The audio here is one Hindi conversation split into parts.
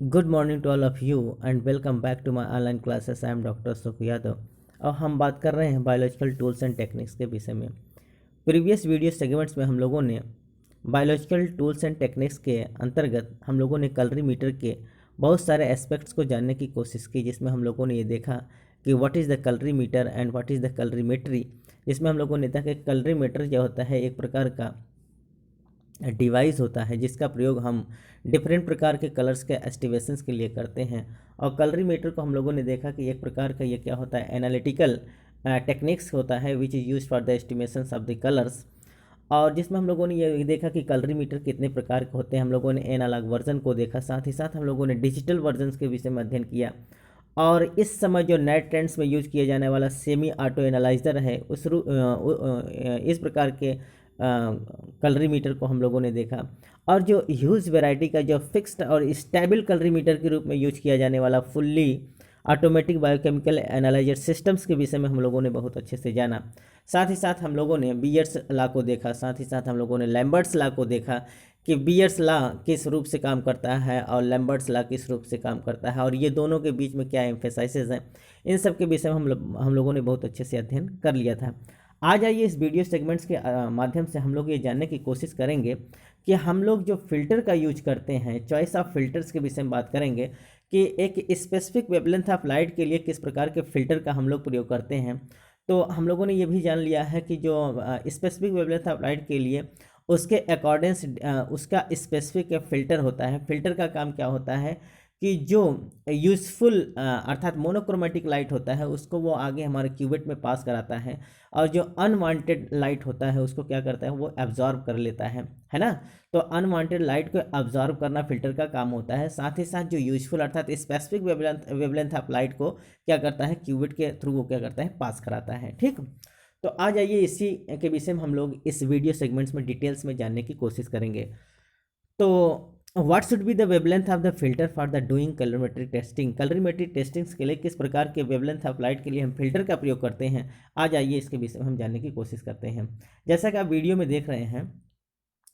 Good morning to all of you and welcome back to my online classes. I am doctor Sukh Yadav और हम बात कर रहे हैं बायोलॉजिकल टूल्स एंड टेक्निक्स के विषय में। प्रीवियस वीडियो सेगमेंट्स में हम लोगों ने बायोलॉजिकल टूल्स एंड टेक्निक्स के अंतर्गत हम लोगों ने कैलोरीमीटर के बहुत सारे एस्पेक्ट्स को जानने की कोशिश की, जिसमें हम लोगों ने ये देखा कि what is the calorimeter and what is the calorimetry. जिसमें हम लोगों ने देखा कि कैलोरीमीटर जो होता है एक प्रकार का डिवाइस होता है जिसका प्रयोग हम डिफरेंट प्रकार के कलर्स के एस्टिमेशंस के लिए करते हैं। और कलरीमीटर को हम लोगों ने देखा कि एक प्रकार का ये क्या होता है, एनालिटिकल टेक्निक्स होता है which is use for the estimations of the colours. और जिसमें हम लोगों ने ये देखा कि कलरीमीटर कितने प्रकार के होते हैं। हम लोगों ने एनालॉग वर्जन को देखा, साथ ही साथ हम लोगों ने डिजिटल वर्जन के विषय में अध्ययन किया। और इस समय जो नए ट्रेंड्स में यूज किया जाने वाला सेमी ऑटो एनालाइजर है इस प्रकार के कलरीमीटर को हम लोगों ने देखा। और जो ह्यूज वैरायटी का जो फिक्स्ड और स्टेबल कलरीमीटर के रूप में यूज किया जाने वाला fully automatic biochemical analyser systems के विषय में हम लोगों ने बहुत अच्छे से जाना। साथ ही साथ हम लोगों ने बियर्स लॉ को देखा, साथ ही साथ हम लोगों ने लैम्बर्ट्स लॉ को देखा कि बियर्स लॉ किस रूप से काम करता है और लैम्बर्ट्स लॉ किस रूप से काम करता है और ये दोनों के बीच में क्या एम्फेसाइसेस हैं। इन सब के विषय में हम लोगों ने बहुत अच्छे से अध्ययन कर लिया था। आज आइए इस वीडियो सेगमेंट्स के माध्यम से हम लोग ये जानने की कोशिश करेंगे कि हम लोग जो फिल्टर का यूज करते हैं, चॉइस ऑफ फिल्टर्स के विषय में बात करेंगे कि एक स्पेसिफिक वेवलेंथ ऑफ लाइट के लिए किस प्रकार के फिल्टर का हम लोग प्रयोग करते हैं। तो हम लोगों ने ये भी जान लिया है कि जो स्पेसिफिक वेवलेंथ ऑफ लाइट के लिए उसके अकॉर्डिंग्स उसका स्पेसिफिक फ़िल्टर होता है। फ़िल्टर का काम क्या होता है कि जो यूज़फुल अर्थात मोनोक्रोमेटिक लाइट होता है उसको वो आगे हमारे क्यूवेट में पास कराता है, और जो अनवांटेड लाइट होता है उसको क्या करता है, वो एब्जॉर्ब कर लेता है ना। तो अनवांटेड लाइट को एब्जॉर्ब करना फिल्टर का काम होता है। साथ ही साथ जो यूजफुल अर्थात स्पेसिफिक वेवलेंथ ऑफ लाइट को क्या करता है, क्यूवेट के थ्रू वो क्या करता है, पास कराता है। ठीक, तो आ जाइए इसी के विषय में हम लोग इस वीडियो सेगमेंट्स में डिटेल्स में जानने की कोशिश करेंगे। तो what should be the wavelength of the filter for the doing calorimetric testing. Calorimetric testings के लिए किस प्रकार के वेवलेंथ ऑफ लाइट के लिए हम फिल्टर का प्रयोग करते हैं, आ जाइए इसके विषय में हम जानने की कोशिश करते हैं। जैसा कि आप वीडियो में देख रहे हैं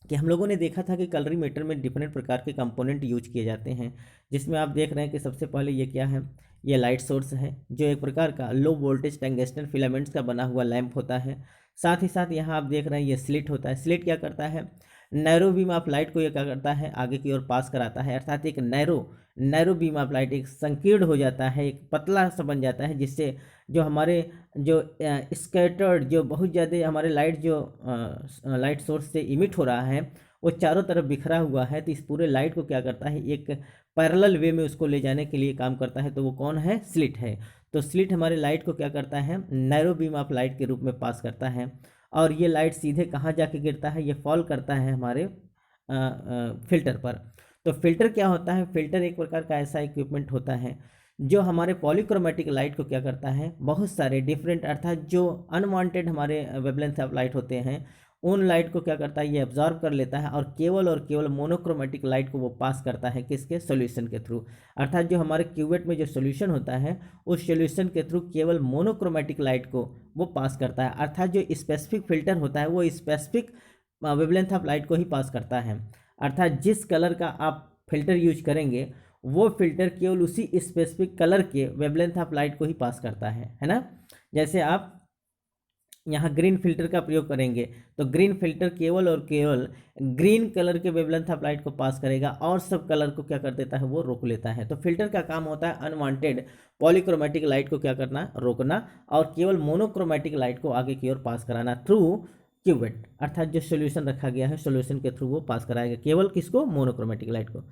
कि हम लोगों ने देखा था कि कैलोरीमीटर में डिफरेंट प्रकार के कंपोनेंट यूज किए जाते हैं, जिसमें आप देख रहे हैं कि सबसे पहले ये क्या है, ये लाइट सोर्स है जो एक प्रकार का लो वोल्टेज टंगस्टन फिलामेंट्स का बना हुआ लैंप होता है। साथ ही साथ यहाँ आप देख रहे हैं ये स्लिट होता है। स्लिट क्या करता है, नैरो बीम ऑफ लाइट को ये क्या करता है, आगे की ओर पास कराता है। अर्थात एक नैरो बीम ऑफ लाइट एक संकीर्ण हो जाता है, एक पतला सा बन जाता है, जिससे जो हमारे जो स्कैटर्ड जो बहुत ज़्यादा हमारे लाइट जो लाइट सोर्स से इमिट हो रहा है वो चारों तरफ बिखरा हुआ है। तो इस पूरे लाइट को क्या करता है, एक पैरेलल वे में उसको ले जाने के लिए काम करता है। तो वो कौन है, स्लिट है। तो स्लिट हमारे लाइट को क्या करता है, नैरो बीम ऑफ लाइट के रूप में पास करता है। और ये लाइट सीधे कहाँ जाके गिरता है, ये फॉल करता है हमारे फिल्टर पर। तो फिल्टर क्या होता है, फिल्टर एक प्रकार का ऐसा इक्विपमेंट होता है जो हमारे पॉलीक्रोमेटिक लाइट को क्या करता है, बहुत सारे डिफरेंट अर्थात जो अनवांटेड हमारे वेवलेंथ ऑफ लाइट होते हैं उन लाइट को क्या करता है, ये एब्जॉर्ब कर लेता है और केवल मोनोक्रोमेटिक लाइट को वो पास करता है किसके, सॉल्यूशन के थ्रू। अर्थात जो हमारे क्यूवेट में जो सॉल्यूशन होता है उस सॉल्यूशन के थ्रू केवल मोनोक्रोमेटिक लाइट को वो पास करता है। अर्थात जो स्पेसिफिक फिल्टर होता है वो स्पेसिफिक वेवलेंथ ऑफ लाइट को ही पास करता है। अर्थात जिस कलर का आप फिल्टर यूज करेंगे वो फिल्टर केवल उसी स्पेसिफिक कलर के वेवलेंथ ऑफ लाइट को ही पास करता है ना। जैसे आप यहाँ ग्रीन फिल्टर का प्रयोग करेंगे तो ग्रीन फिल्टर केवल और केवल ग्रीन कलर के वेवलेंथ ऑफ लाइट को पास करेगा और सब कलर को क्या कर देता है, वो रोक लेता है। तो फिल्टर का काम होता है अनवांटेड पॉलीक्रोमेटिक लाइट को क्या करना, रोकना, और केवल मोनोक्रोमेटिक लाइट को आगे की ओर पास कराना थ्रू क्यूवेट। अर्थात जो सोल्यूशन रखा गया है सोल्यूशन के थ्रू वो पास कराएगा केवल किसको, मोनोक्रोमेटिक लाइट को।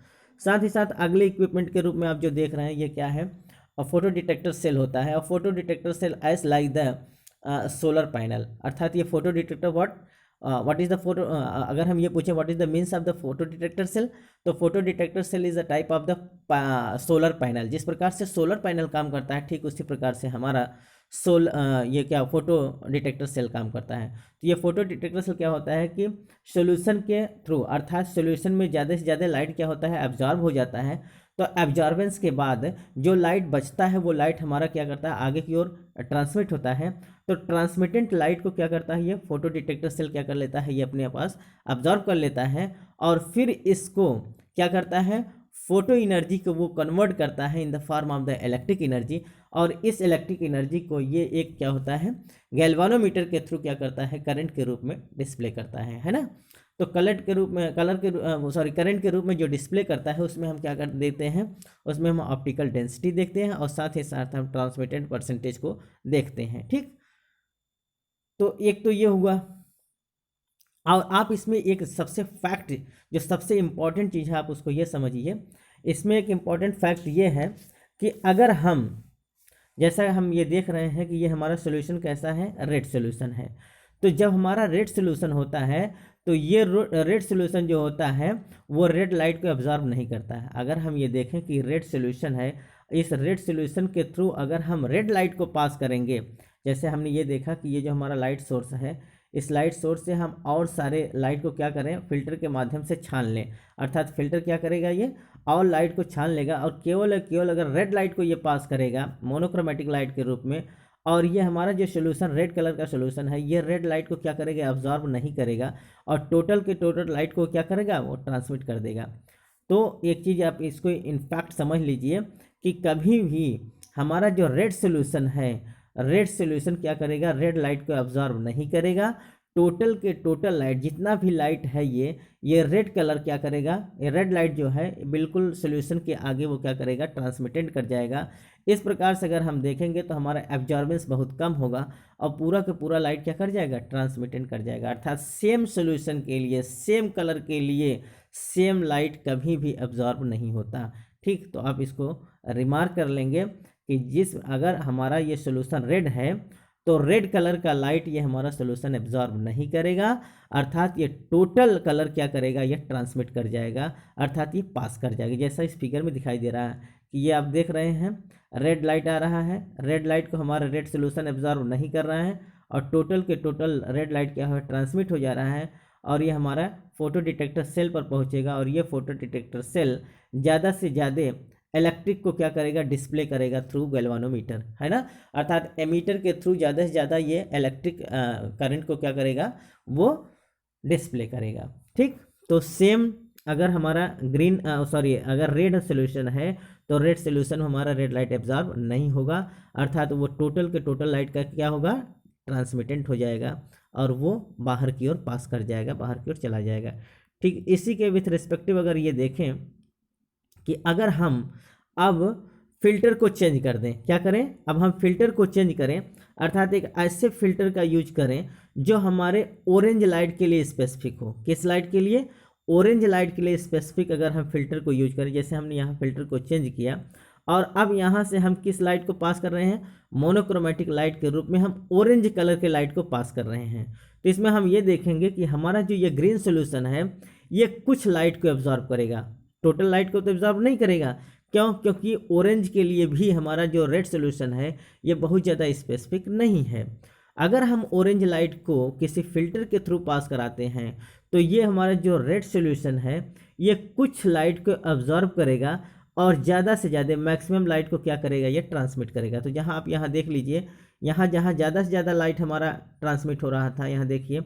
साथ ही साथ अगले इक्विपमेंट के रूप में आप जो देख रहे हैं ये क्या है, और फोटो डिटेक्टर सेल होता है। और photo detector cell as like the solar panel. अर्थात ये photo detector what is the photo, अगर हम ये पूछें what is the means of the photo detector cell, तो photo detector cell is a type of the solar panel. जिस प्रकार से सोलर पैनल काम करता है ठीक उसी प्रकार से हमारा ये क्या फोटो डिटेक्टर सेल काम करता है। तो ये फोटो डिटेक्टर सेल क्या होता है कि सोल्यूशन के थ्रू अर्थात सोल्यूशन में ज़्यादा से ज़्यादा लाइट क्या होता है, एब्जॉर्ब हो जाता है। तो एब्जॉर्बेंस के बाद जो लाइट बचता है वो लाइट हमारा क्या करता है, आगे की ओर ट्रांसमिट होता है। तो ट्रांसमिटेंट लाइट को क्या करता है, ये फोटो डिटेक्टर सेल क्या कर लेता है, ये अपने पास अब्जॉर्ब कर लेता है और फिर इसको क्या करता है, फोटो एनर्जी को वो कन्वर्ट करता है इन the form of the electric energy, और इस इलेक्ट्रिक एनर्जी को ये एक क्या होता है गैल्वानोमीटर के थ्रू क्या करता है करंट के रूप में डिस्प्ले करता है ना। तो करंट के रूप में जो डिस्प्ले करता है उसमें हम क्या कर देते हैं, उसमें हम ऑप्टिकल डेंसिटी देखते हैं और साथ ही साथ हम ट्रांसमिटेड परसेंटेज को देखते हैं। ठीक, तो एक तो ये हुआ। और आप इसमें एक सबसे फैक्ट जो सबसे इम्पॉर्टेंट चीज़ है आप उसको ये समझिए, इसमें एक इम्पॉर्टेंट फैक्ट ये है कि अगर हम जैसा हम ये देख रहे हैं कि ये हमारा सोल्यूशन कैसा है, रेड सोल्यूशन है। तो जब हमारा रेड सोल्यूशन होता है तो ये रेड सोल्यूशन जो होता है वो रेड लाइट को एब्जॉर्ब नहीं करता है। अगर हम ये देखें कि रेड सोल्यूशन है, इस रेड सोल्यूशन के थ्रू अगर हम रेड लाइट को पास करेंगे, जैसे हमने ये देखा कि ये जो हमारा लाइट सोर्स है, इस लाइट सोर्स से हम और सारे लाइट को क्या करें फिल्टर के माध्यम से छान लें, अर्थात फिल्टर क्या करेगा ये और लाइट को छान लेगा और केवल अगर रेड लाइट को ये पास करेगा मोनोक्रोमेटिक लाइट के रूप में, और ये हमारा जो सोल्यूशन रेड कलर का सोल्यूशन है ये रेड लाइट को क्या करेगा अब्जॉर्ब नहीं करेगा और टोटल के टोटल लाइट को क्या करेगा वो ट्रांसमिट कर देगा। तो एक चीज़ आप इसको इनफैक्ट समझ लीजिए कि कभी भी हमारा जो रेड सोल्यूशन है, रेड सोल्यूशन क्या करेगा रेड लाइट को अब्जॉर्ब नहीं करेगा, टोटल के टोटल लाइट जितना भी लाइट है ये रेड कलर क्या करेगा, ये रेड लाइट जो है बिल्कुल सोल्यूशन के आगे वो क्या करेगा ट्रांसमिटेड कर जाएगा। इस प्रकार से अगर हम देखेंगे तो हमारा एब्जॉर्बेंस बहुत कम होगा और पूरा का पूरा लाइट क्या कर जाएगा ट्रांसमिटेड कर जाएगा, अर्थात सेम सोल्यूशन के लिए सेम कलर के लिए सेम लाइट कभी भी एब्जॉर्ब नहीं होता। ठीक, तो आप इसको रिमार्क कर लेंगे कि अगर हमारा ये सोल्यूशन रेड है तो रेड कलर का लाइट ये हमारा सोल्यूशन एब्जॉर्ब नहीं करेगा, अर्थात ये टोटल कलर क्या करेगा ये ट्रांसमिट कर जाएगा, अर्थात ये पास कर जाएगा। जैसा इस फिगर में दिखाई दे रहा है कि ये आप देख रहे हैं रेड लाइट आ रहा है, रेड लाइट को हमारा रेड सोल्यूशन एब्जॉर्ब नहीं कर रहा है और टोटल के टोटल रेड लाइट क्या है ट्रांसमिट हो जा रहा है और ये हमारा फोटो डिटेक्टर सेल पर पहुँचेगा और ये फोटो डिटेक्टर सेल ज़्यादा से ज़्यादा इलेक्ट्रिक को क्या करेगा डिस्प्ले करेगा थ्रू गैल्वानोमीटर, है ना, अर्थात एमीटर के थ्रू ज़्यादा से ज़्यादा ये इलेक्ट्रिक करंट को क्या करेगा वो डिस्प्ले करेगा। ठीक, तो सेम अगर हमारा अगर रेड सोल्यूशन है तो रेड सोल्यूशन हमारा रेड लाइट एब्जॉर्ब नहीं होगा, अर्थात वो टोटल के टोटल लाइट का क्या होगा ट्रांसमिटेंट हो जाएगा और वो बाहर की ओर पास कर जाएगा, बाहर की ओर चला जाएगा। ठीक, इसी के विथ रिस्पेक्टिव अगर ये देखें कि अगर हम अब फिल्टर को चेंज कर दें, क्या करें अब हम फिल्टर को चेंज करें, अर्थात एक ऐसे फिल्टर का यूज करें जो हमारे ऑरेंज लाइट के लिए स्पेसिफिक हो। किस लाइट के लिए, ऑरेंज लाइट के लिए स्पेसिफिक अगर हम फिल्टर को यूज करें, जैसे हमने यहाँ फिल्टर को चेंज किया और अब यहाँ से हम किस लाइट को पास कर रहे हैं मोनोक्रोमेटिक लाइट के रूप में हम ऑरेंज कलर के लाइट को पास कर रहे हैं। तो इसमें हम ये देखेंगे कि हमारा जो ये ग्रीन सोल्यूशन है ये कुछ लाइट को एब्जॉर्ब करेगा, टोटल लाइट को तो एब्जॉर्ब नहीं करेगा। क्यों, क्योंकि ऑरेंज के लिए भी हमारा जो रेड सोल्यूशन है ये बहुत ज़्यादा स्पेसिफिक नहीं है। अगर हम ऑरेंज लाइट को किसी फिल्टर के थ्रू पास कराते हैं तो ये हमारा जो रेड सोल्यूशन है ये कुछ लाइट को एब्जॉर्ब करेगा और ज़्यादा से ज़्यादा मैक्सिमम लाइट को क्या करेगा ये ट्रांसमिट करेगा। तो जहाँ आप यहाँ देख लीजिए, यहाँ जहाँ ज़्यादा से ज़्यादा लाइट हमारा ट्रांसमिट हो रहा था, यहाँ देखिए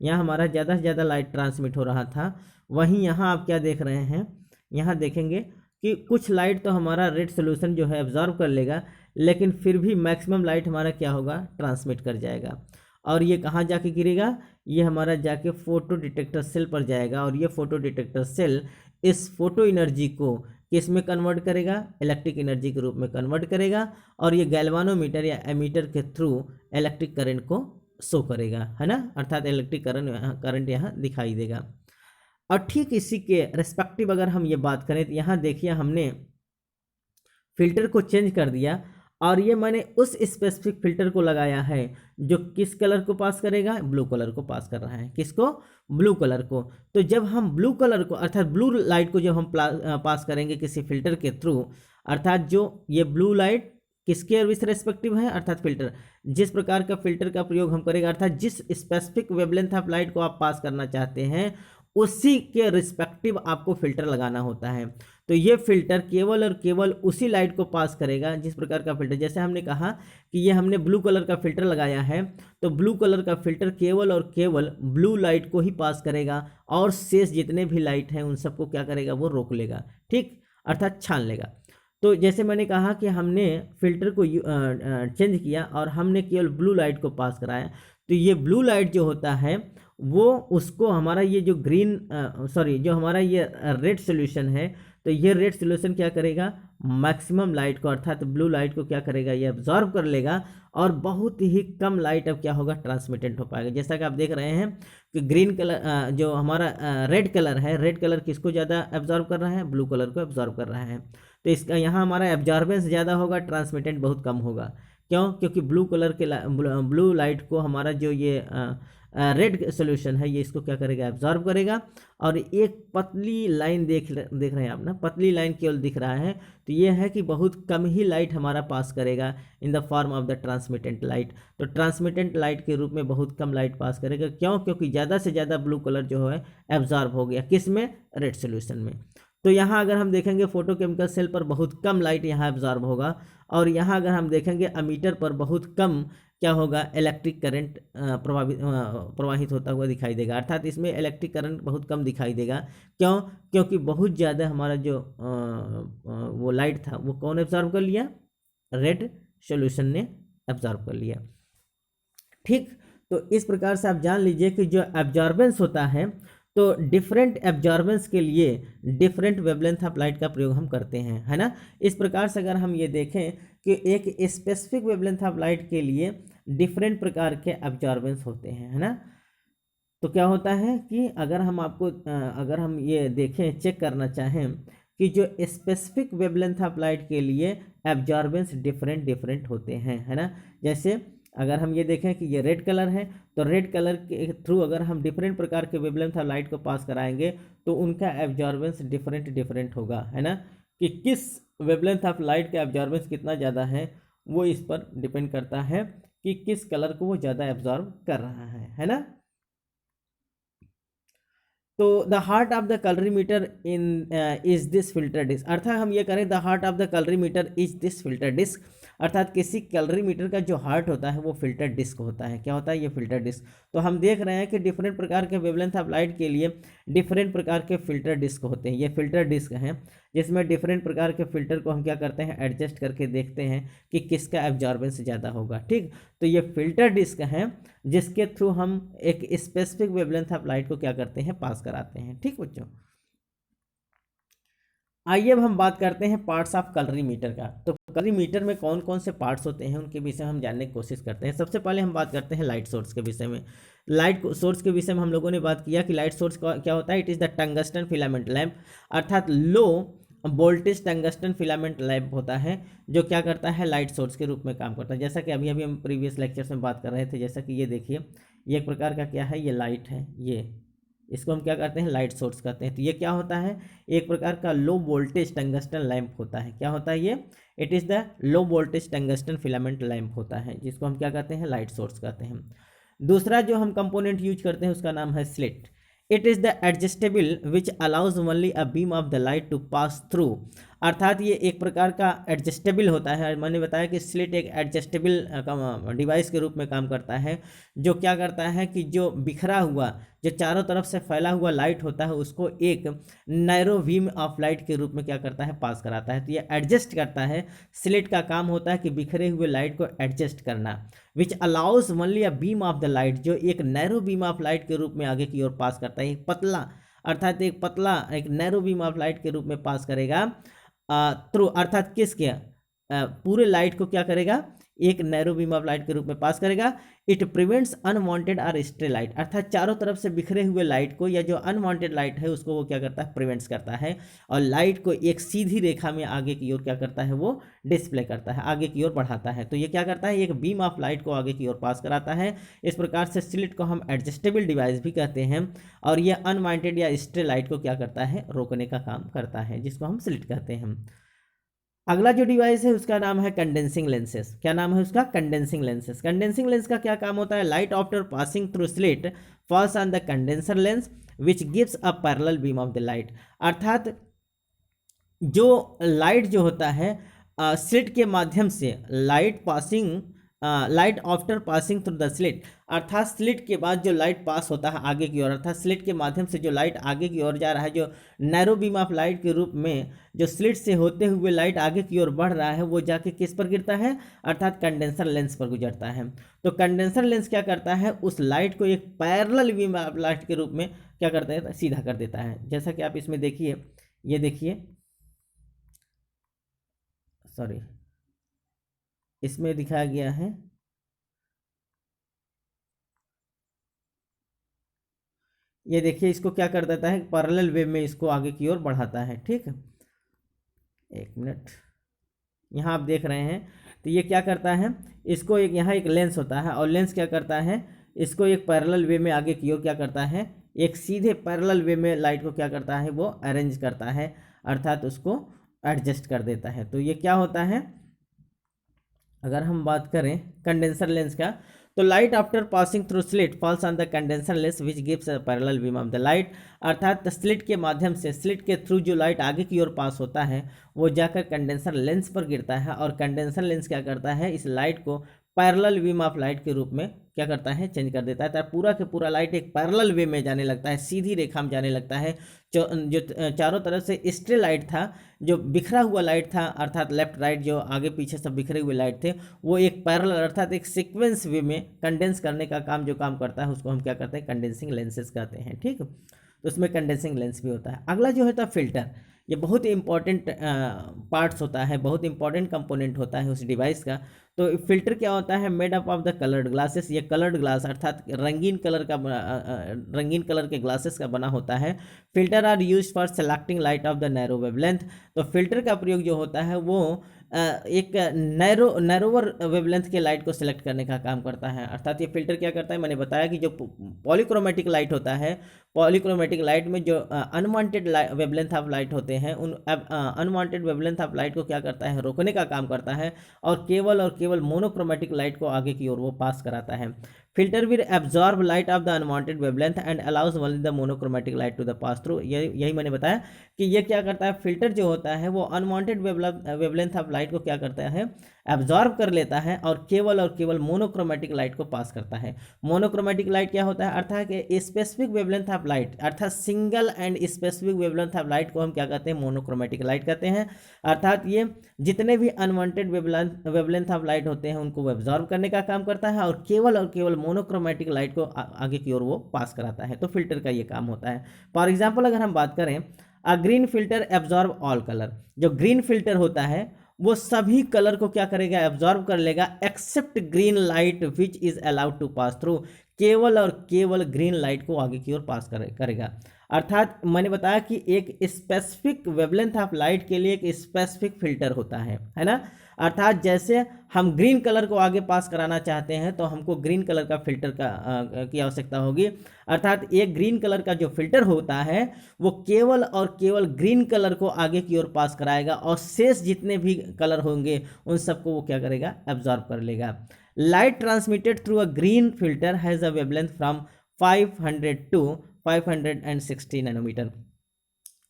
यहाँ हमारा ज़्यादा से ज़्यादा लाइट ट्रांसमिट हो रहा था, वहीं यहाँ आप क्या देख रहे हैं, यहाँ देखेंगे कि कुछ लाइट तो हमारा रेड सोल्यूशन जो है एब्जॉर्ब कर लेगा लेकिन फिर भी मैक्सिमम लाइट हमारा क्या होगा ट्रांसमिट कर जाएगा और ये कहाँ जाके गिरेगा, ये हमारा जाके फोटो डिटेक्टर सेल पर जाएगा और ये फोटो डिटेक्टर सेल इस फोटो एनर्जी को किस में कन्वर्ट करेगा, इलेक्ट्रिक एनर्जी के रूप में कन्वर्ट करेगा और ये गैल्वानोमीटर या एमीटर के थ्रू इलेक्ट्रिक करंट को शो करेगा, है ना, अर्थात इलेक्ट्रिक करंट यहाँ दिखाई देगा। और ठीक इसी के रेस्पेक्टिव अगर हम ये बात करें तो यहाँ देखिए हमने फिल्टर को चेंज कर दिया और ये मैंने उस स्पेसिफिक फिल्टर को लगाया है जो किस कलर को पास करेगा, ब्लू कलर को पास कर रहा है, किसको, ब्लू कलर को। तो जब हम ब्लू कलर को अर्थात ब्लू लाइट को जब हम पास करेंगे किसी फिल्टर के थ्रू, अर्थात जो ये ब्लू लाइट किसके विथ रेस्पेक्टिव है, अर्थात फिल्टर, जिस प्रकार का फिल्टर का प्रयोग हम करेंगे अर्थात जिस स्पेसिफिक वेवलेंथ ऑफ लाइट को आप पास करना चाहते हैं उसी के रिस्पेक्टिव आपको फिल्टर लगाना होता है। तो ये फिल्टर केवल और केवल उसी लाइट को पास करेगा जिस प्रकार का फिल्टर, जैसे हमने कहा कि ये हमने ब्लू कलर का फिल्टर लगाया है तो ब्लू कलर का फिल्टर केवल और केवल ब्लू लाइट को ही पास करेगा और शेष जितने भी लाइट हैं उन सबको क्या करेगा वो रोक लेगा। ठीक, अर्थात छान लेगा। तो जैसे मैंने कहा कि हमने फिल्टर को चेंज किया और हमने केवल ब्लू लाइट को पास कराया, तो ये ब्लू लाइट जो होता है वो उसको हमारा ये जो जो हमारा ये रेड सोल्यूशन है, तो ये रेड सोल्यूशन क्या करेगा, मैक्सिमम लाइट को अर्थात ब्लू लाइट को क्या करेगा, ये एब्जॉर्ब कर लेगा और बहुत ही कम लाइट अब क्या होगा, ट्रांसमिटेंट हो पाएगा। जैसा कि आप देख रहे हैं कि ग्रीन कलर जो हमारा रेड कलर है, रेड कलर किसको ज़्यादा एब्जॉर्ब कर रहा है, ब्लू कलर को एब्जॉर्ब कर रहा है। तो इसका यहाँ हमारा एब्जॉर्बेंस ज़्यादा होगा, ट्रांसमिटेंट बहुत कम होगा। क्यों? क्योंकि ब्लू कलर के ब्लू लाइट को हमारा जो ये रेड सोल्यूशन है ये इसको क्या करेगा, एब्जॉर्ब करेगा। और एक पतली लाइन देख रहे हैं आप ना, पतली लाइन केवल दिख रहा है, तो ये है कि बहुत कम ही लाइट हमारा पास करेगा in the form of the transmittant light. तो ट्रांसमिटेंट लाइट के रूप में बहुत कम लाइट पास करेगा। क्यों? क्योंकि ज़्यादा से ज़्यादा ब्लू कलर जो है एब्जॉर्ब हो गया, किस में, रेड सोल्यूशन में। तो यहाँ अगर हम देखेंगे फोटोकेमिकल सेल पर बहुत कम लाइट यहाँ एब्जॉर्ब होगा, और यहाँ अगर हम देखेंगे अमीटर पर बहुत कम क्या होगा, इलेक्ट्रिक करंट प्रवाहित होता हुआ दिखाई देगा। अर्थात इसमें इलेक्ट्रिक करंट बहुत कम दिखाई देगा। क्यों? क्योंकि बहुत ज़्यादा हमारा जो वो लाइट था वो कौन एब्जॉर्ब कर लिया, रेड सोल्यूशन ने एब्जॉर्ब कर लिया। ठीक, तो इस प्रकार से आप जान लीजिए कि जो एब्जॉर्बेंस होता है, तो डिफरेंट एब्जॉर्बेंस के लिए डिफरेंट वेवलेंथ ऑफ लाइट का प्रयोग हम करते हैं, है ना। इस प्रकार से अगर हम ये देखें कि एक स्पेसिफिक वेवलेंथ ऑफ लाइट के लिए डिफरेंट प्रकार के एब्जॉर्बेंस होते हैं, है ना। तो क्या होता है कि अगर हम ये देखें, चेक करना चाहें कि जो स्पेसिफिक वेवलेंथ ऑफ लाइट के लिए एब्जॉर्बेंस डिफरेंट होते हैं, है ना। जैसे अगर हम ये देखें कि ये रेड कलर है, तो रेड कलर के थ्रू अगर हम डिफरेंट प्रकार के वेवलेंथ ऑफ लाइट को पास कराएंगे तो उनका एब्जॉर्बेंस डिफरेंट होगा, है ना। कि किस वेवलेंथ ऑफ लाइट का एब्जॉर्बेंस कितना ज़्यादा है वो इस पर डिपेंड करता है कि किस कलर को वो ज़्यादा एब्जॉर्ब कर रहा है ना। तो the heart of the colorimeter is this filter disc, अर्थात हम ये करें the heart of the colorimeter is this filter disc, अर्थात किसी कैलोरीमीटर का जो हार्ट होता है वो फिल्टर डिस्क होता है। क्या होता है? ये फिल्टर डिस्क। तो हम देख रहे हैं कि डिफरेंट प्रकार के वेवलेंथ ऑफ लाइट के लिए डिफरेंट प्रकार के फिल्टर डिस्क होते हैं। ये फिल्टर डिस्क हैं जिसमें डिफरेंट प्रकार के फिल्टर को हम क्या करते हैं, एडजस्ट करके देखते हैं कि किसका एब्जॉर्बेंस ज़्यादा होगा। ठीक, तो ये फिल्टर डिस्क हैं जिसके थ्रू हम एक स्पेसिफिक वेवलेंथ ऑफ लाइट को क्या करते हैं, पास कराते हैं। ठीक बच्चों, आइए अब हम बात करते हैं पार्ट्स ऑफ कलरीमीटर का। तो कलरीमीटर में कौन कौन से पार्ट्स होते हैं उनके विषय में हम जानने की कोशिश करते हैं। सबसे पहले हम बात करते हैं लाइट सोर्स के विषय में। लाइट सोर्स के विषय में हम लोगों ने बात किया कि लाइट सोर्स क्या होता है, it is the tungsten filament lamp, अर्थात low voltage tungsten filament lamp होता है जो क्या करता है, लाइट सोर्स के रूप में काम करता है। जैसा कि अभी हम प्रीवियस लेक्चर्स में बात कर रहे थे, जैसा कि ये देखिए, ये एक प्रकार का क्या है, ये लाइट है, ये इसको हम क्या करते हैं, लाइट सोर्स कहते हैं। तो ये क्या होता है, एक प्रकार का लो वोल्टेज टंगस्टन लैंप होता है। क्या होता है ये, it is the low voltage tungsten filament lamp होता है, जिसको हम क्या कहते हैं, लाइट सोर्स कहते हैं। दूसरा जो हम कंपोनेंट यूज करते हैं उसका नाम है slit. It is the adjustable which allows only a beam of the light to pass through, अर्थात ये एक प्रकार का एडजस्टेबल होता है। मैंने बताया कि स्लिट एक एडजस्टेबल डिवाइस के रूप में काम करता है, जो क्या करता है कि जो बिखरा हुआ, जो चारों तरफ से फैला हुआ लाइट होता है उसको एक नैरो बीम ऑफ लाइट के रूप में क्या करता है, पास कराता है। तो ये एडजस्ट करता है, स्लिट का काम होता है कि बिखरे हुए लाइट को एडजस्ट करना। विच allows only a beam of the light, जो एक नैरो बीम ऑफ लाइट के रूप में आगे की ओर पास करता है, एक पतला, अर्थात एक पतला एक नैरो बीम ऑफ लाइट के रूप में पास करेगा थ्रू, अर्थात किसके, पूरे लाइट को क्या करेगा, एक नैरो बीम ऑफ लाइट के रूप में पास करेगा। इट प्रिवेंट्स अनवांटेड और स्ट्रे लाइट, अर्थात चारों तरफ से बिखरे हुए लाइट को या जो अनवांटेड लाइट है उसको वो क्या करता है, प्रिवेंट्स करता है, और लाइट को एक सीधी रेखा में आगे की ओर क्या करता है, वो डिस्प्ले करता है, आगे की ओर बढ़ाता है। तो ये क्या करता है, एक बीम ऑफ लाइट को आगे की ओर पास कराता है। इस प्रकार से स्लिट को हम एडजस्टेबल डिवाइस भी कहते हैं, और ये अनवांटेड या स्ट्रे लाइट को क्या करता है, रोकने का काम करता है, जिसको हम स्लिट कहते हैं। अगला जो डिवाइस है उसका नाम है कंडेंसिंग लेंसेज। क्या नाम है उसका, कंडेंसिंग लेंसेज। कंडेंसिंग लेंस का क्या काम होता है, light after passing through slit falls on the condenser lens which gives a parallel beam of the light, अर्थात जो लाइट जो होता है स्लिट के माध्यम से light passing light after passing through the slit, अर्थात स्लिट के बाद जो लाइट पास होता है आगे की ओर, अर्थात स्लिट के माध्यम से जो लाइट आगे की ओर जा रहा है, जो नैरो बीम ऑफ लाइट के रूप में जो स्लिट से होते हुए लाइट आगे की ओर बढ़ रहा है, वो जाके किस पर गिरता है, अर्थात कंडेंसर लेंस पर गुजरता है। तो कंडेंसर लेंस क्या करता है, उस लाइट को एक पैरेलल बीम ऑफ लाइट के रूप में क्या करता है, सीधा कर देता है। जैसा कि आप इसमें देखिए, ये देखिए, सॉरी, इसमें दिखाया गया है, ये देखिए, इसको क्या कर देता है, पैरेलल वे में इसको आगे की ओर बढ़ाता है। ठीक है, एक मिनट, यहाँ आप देख रहे हैं, तो ये क्या करता है, इसको एक यहाँ एक लेंस होता है, और लेंस क्या करता है, इसको एक पैरेलल वे में आगे की ओर क्या करता है, एक सीधे पैरेलल वे में लाइट को क्या करता है, वो अरेंज करता है, अर्थात उसको एडजस्ट कर देता है। तो ये क्या होता है, अगर हम बात करें कंडेंसर लेंस का, तो light after passing through slit falls on the condenser lens which gives a parallel beam of the light, अर्थात स्लिट के माध्यम से, स्लिट के थ्रू जो लाइट आगे की ओर पास होता है वो जाकर कंडेंसर लेंस पर गिरता है, और कंडेंसर लेंस क्या करता है, इस लाइट को पैरेलल बीम ऑफ लाइट के रूप में क्या करता है, चेंज कर देता है। तो पूरा के पूरा लाइट एक पैरेलल वे में जाने लगता है, सीधी रेखा में जाने लगता है। जो चारों तरफ से स्ट्रे लाइट था, जो बिखरा हुआ लाइट था, अर्थात लेफ्ट राइट जो आगे पीछे सब बिखरे हुए लाइट थे, वो एक पैरेलल अर्थात एक सीक्वेंस वे में कंडेंस करने का काम जो काम करता है, उसको हम क्या करते हैं, कंडेंसिंग लेंसेज कहते हैं। ठीक, तो उसमें कंडेंसिंग लेंस भी होता है। अगला जो होता है फिल्टर, ये बहुत ही इंपॉर्टेंट पार्ट्स होता है, बहुत इंपॉर्टेंट कंपोनेंट होता है उस डिवाइस का। तो फिल्टर क्या होता है, made up of the coloured glasses, ये कलर्ड ग्लास अर्थात रंगीन कलर का रंगीन कलर के ग्लासेस का बना होता है। Filter are use for selecting light of the narrow wavelength, तो फिल्टर का प्रयोग जो होता है वो एक नैरोवर वेवलेंथ के लाइट को सिलेक्ट करने का काम करता है। अर्थात ये फिल्टर क्या करता है, मैंने बताया कि जो पॉलीक्रोमेटिक लाइट होता है, पॉलीक्रोमेटिक लाइट में जो अनवांटेड वेवलेंथ ऑफ लाइट होते हैं, उन अनवांटेड वेवलेंथ ऑफ लाइट को क्या करता है, रोकने का काम करता है, और केवल मोनोक्रोमेटिक लाइट को आगे की ओर वो पास कराता है। Filter will absorb light of the unwanted wavelength and allows only the monochromatic light to the pass through, यही मैंने बताया कि ये क्या करता है, फिल्टर जो होता है वो अनवांटेड वेवलेंथ ऑफ लाइट को क्या करता है, एब्जॉर्ब कर लेता है, और केवल मोनोक्रोमेटिक लाइट को पास करता है। मोनोक्रोमेटिक लाइट क्या होता है, अर्थात कि स्पेसिफिक वेवलेंथ ऑफ लाइट, अर्थात single and specific wavelength of light को हम क्या कहते हैं, मोनोक्रोमेटिक लाइट कहते हैं। अर्थात ये जितने भी अनवांटेड वेवलेंथ ऑफ लाइट होते हैं उनको वो एब्जॉर्ब करने का काम करता है, और केवल मोनोक्रोमेटिक लाइट को आगे की ओर वो पास कराता है। तो फिल्टर का ये काम होता है। फॉर एग्जाम्पल अगर हम बात करें, a green filter absorb all colour, जो ग्रीन फिल्टर होता है वो सभी कलर को क्या करेगा, एब्जॉर्ब कर लेगा, except green light which is allowed to pass through, केवल ग्रीन लाइट को आगे की ओर पास करेगा। अर्थात मैंने बताया कि एक स्पेसिफिक वेवलेंथ ऑफ लाइट के लिए एक स्पेसिफिक फिल्टर होता है ना। अर्थात जैसे हम ग्रीन कलर को आगे पास कराना चाहते हैं तो हमको ग्रीन कलर का फिल्टर की आवश्यकता होगी। अर्थात एक ग्रीन कलर का जो फिल्टर होता है वो केवल ग्रीन कलर को आगे की ओर पास कराएगा, और शेष जितने भी कलर होंगे उन सबको वो क्या करेगा, एब्जॉर्ब कर लेगा। Light transmitted through a green filter has a wavelength from 500 to 560 nanometre,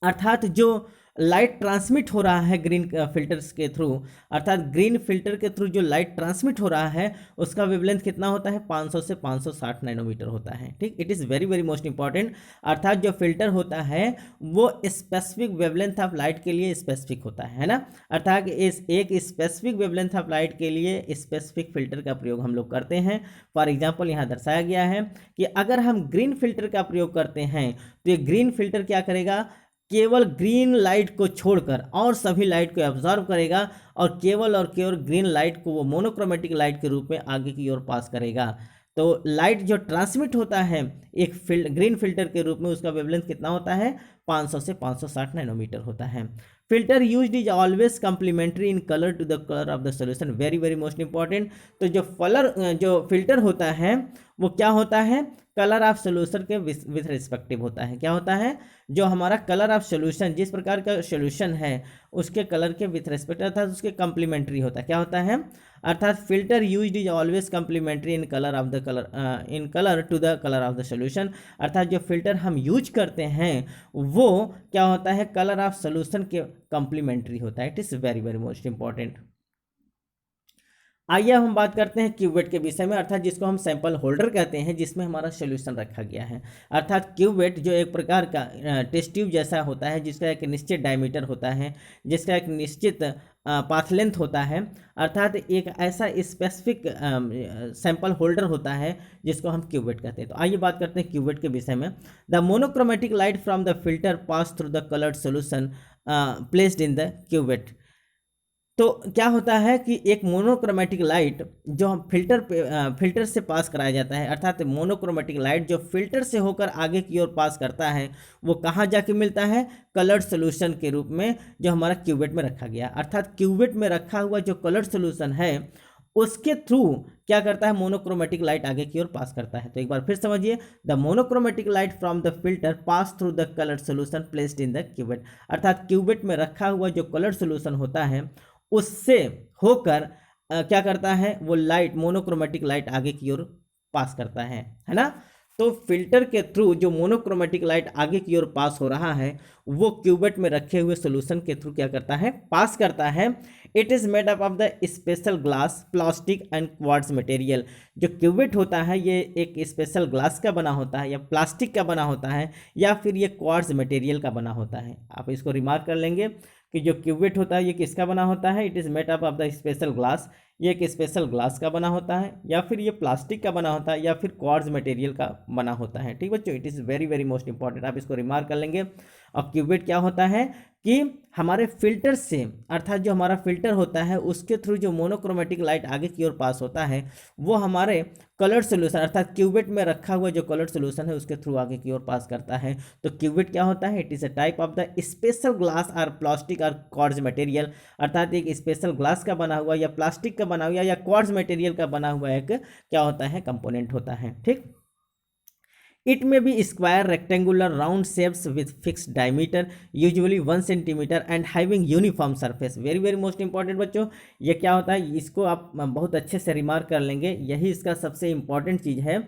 अर्थात जो लाइट ट्रांसमिट हो रहा है ग्रीन फिल्टर्स के थ्रू, अर्थात ग्रीन फिल्टर के थ्रू जो लाइट ट्रांसमिट हो रहा है उसका वेवलेंथ कितना होता है, 500 से 560 नैनोमीटर होता है। ठीक, it is very most important. अर्थात जो फिल्टर होता है वो स्पेसिफिक वेवलेंथ ऑफ लाइट के लिए स्पेसिफिक होता है ना। अर्थात इस एक स्पेसिफिक वेवलेंथ ऑफ लाइट के लिए स्पेसिफिक फिल्टर का प्रयोग हम लोग करते हैं। फॉर एग्जाम्पल यहाँ दर्शाया गया है कि अगर हम ग्रीन फिल्टर का प्रयोग करते हैं तो ये ग्रीन फिल्टर क्या करेगा, केवल ग्रीन लाइट को छोड़कर और सभी लाइट को एब्जॉर्ब करेगा, और केवल ग्रीन लाइट को वो मोनोक्रोमेटिक लाइट के रूप में आगे की ओर पास करेगा। तो लाइट जो ट्रांसमिट होता है एक ग्रीन फिल्टर के रूप में, उसका वेवलेंथ कितना होता है, 500 से 560 नैनोमीटर होता है। Filter used is always complementary in colour to the colour of the solution, very most important. तो जो फिल्टर होता है वो क्या होता है, कलर ऑफ सोल्यूशन के विथ रिस्पेक्टिव होता है। क्या होता है, जो हमारा कलर ऑफ सोल्यूशन, जिस प्रकार का सोल्यूशन है उसके कलर के विथ रिस्पेक्ट, अर्थात उसके कम्प्लीमेंट्री होता है। क्या होता है, अर्थात filter used is always complementary in colour to the colour of the solution, अर्थात जो फिल्टर हम यूज करते हैं वो क्या होता है, कलर ऑफ सोल्यूशन के कम्प्लीमेंट्री होता है। It is very most important. आइए हम बात करते हैं क्यूवेट के विषय में, अर्थात जिसको हम सैंपल होल्डर कहते हैं, जिसमें हमारा सोल्यूशन रखा गया है। अर्थात क्यूवेट जो एक प्रकार का टेस्ट ट्यूब जैसा होता है, जिसका एक निश्चित डायमीटर होता है, जिसका एक निश्चित पाथ लेंथ होता है, अर्थात एक ऐसा स्पेसिफिक सैंपल होल्डर होता है जिसको हम क्यूवेट कहते हैं। तो आइए बात करते हैं क्यूवेट के विषय में। The monochromatic light from the filter pass through the coloured solution placed in the cuvette. तो क्या होता है कि एक मोनोक्रोमेटिक लाइट जो हम फिल्टर से पास कराया जाता है, अर्थात मोनोक्रोमेटिक लाइट जो फिल्टर से होकर आगे की ओर पास करता है, वो कहाँ जाके मिलता है? कलर्ड सोल्यूशन के रूप में, जो हमारा क्यूवेट में रखा गया। अर्थात क्यूवेट में रखा हुआ जो कलर्ड सोल्यूशन है, उसके थ्रू क्या करता है? मोनोक्रोमेटिक लाइट आगे की ओर पास करता है। तो एक बार फिर समझिए, the monochromatic light from the filter pass through the coloured solution placed in the cuvette. अर्थात क्यूवेट में रखा हुआ जो कलर्ड सोल्यूशन होता है, उससे होकर क्या करता है? वो लाइट, मोनोक्रोमेटिक लाइट आगे की ओर पास करता है ना। तो फिल्टर के थ्रू जो मोनोक्रोमेटिक लाइट आगे की ओर पास हो रहा है, वो क्यूवेट में रखे हुए सॉल्यूशन के थ्रू क्या करता है? पास करता है। It is made up of the special glass, plastic and quartz material. जो क्यूवेट होता है, ये एक स्पेशल ग्लास का बना होता है, या प्लास्टिक का बना होता है, या फिर ये क्वार्ट्ज मटेरियल का बना होता है। आप इसको रिमार्क कर लेंगे कि जो क्यूवेट होता है, ये किसका बना होता है? It is made up of the special glass. ये एक स्पेशल ग्लास का बना होता है, या फिर ये प्लास्टिक का बना होता है, या फिर क्वार्ट्ज मटेरियल का बना होता है। ठीक बच्चों, it is very very most important, आप इसको रिमार्क कर लेंगे। और क्यूवेट क्या होता है कि हमारे फिल्टर से, अर्थात जो हमारा फिल्टर होता है, उसके थ्रू जो मोनोक्रोमेटिक लाइट आगे की ओर पास होता है, वो हमारे कलर्ड सोल्यूशन, अर्थात क्यूवेट में रखा हुआ जो कलर्ड सोल्यूशन है, उसके थ्रू आगे की ओर पास करता है। तो क्यूवेट क्या होता है? It is a type of the special glass और प्लास्टिक और क्वार्ट्ज मटेरियल। अर्थात एक स्पेशल ग्लास का बना हुआ, या प्लास्टिक का बना हुआ, या क्वार्ट्ज मटेरियल का बना हुआ एक क्या होता है? कंपोनेंट होता है। ठीक। It may be square, rectangular, round shapes with fixed diameter, usually 1 centimeter and having uniform surface. Very very most important बच्चों, ये क्या होता है? इसको आप बहुत अच्छे से रिमार्क कर लेंगे। यही इसका सबसे इंपॉर्टेंट चीज़ है